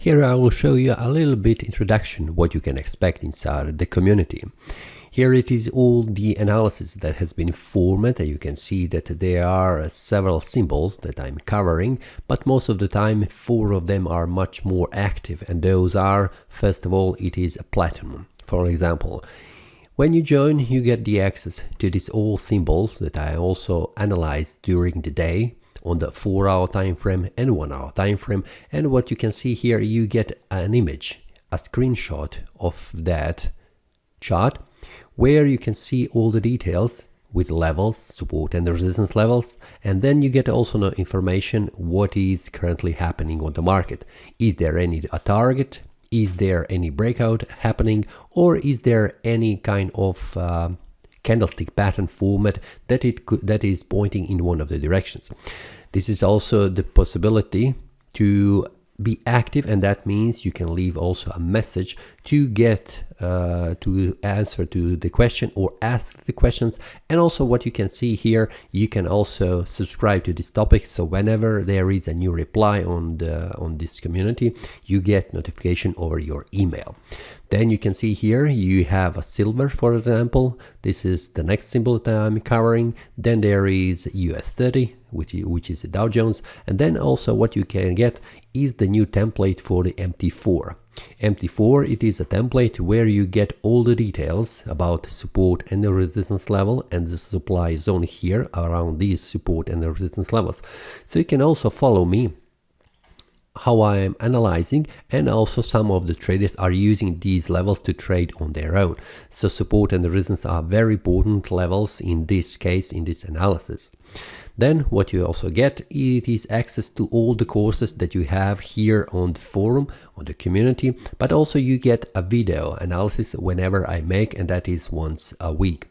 Here I will show you a little bit introduction what you can expect inside the community. Here it is all the analysis that has been formed, and you can see that there are several symbols that I'm covering, but most of the time 4 of them are much more active, and those are, first of all, it is a platinum. For example, when you join, you get the access to these all symbols that I also analyzed during the day on the 4-hour time frame and 1-hour time frame. And what you can see here, you get an image, a screenshot of that chart, where you can see all the details with levels, support and resistance levels, and then you get also no information what is currently happening on the market. Is there any a target? Is there any breakout happening, or is there any kind of candlestick pattern format that is pointing in one of the directions? This is also the possibility to be active, and that means you can leave also a message to get to answer to the question or ask the questions. And also what you can see here, you can also subscribe to this topic, so whenever there is a new reply on this community, you get notification over your email. Then you can see here you have a silver, for example. This is the next symbol that I'm covering. Then there is US30, which is the Dow Jones. And then also what you can get is the new template for the MT4. MT4, it is a template where you get all the details about support and the resistance level and the supply zone here around these support and the resistance levels. So you can also follow me how I am analyzing, and also some of the traders are using these levels to trade on their own. So support and the resistance are very important levels in this case, in this analysis. Then what you also get, it is access to all the courses that you have here on the forum, on the community, but also you get a video analysis whenever I make, and that is once a week.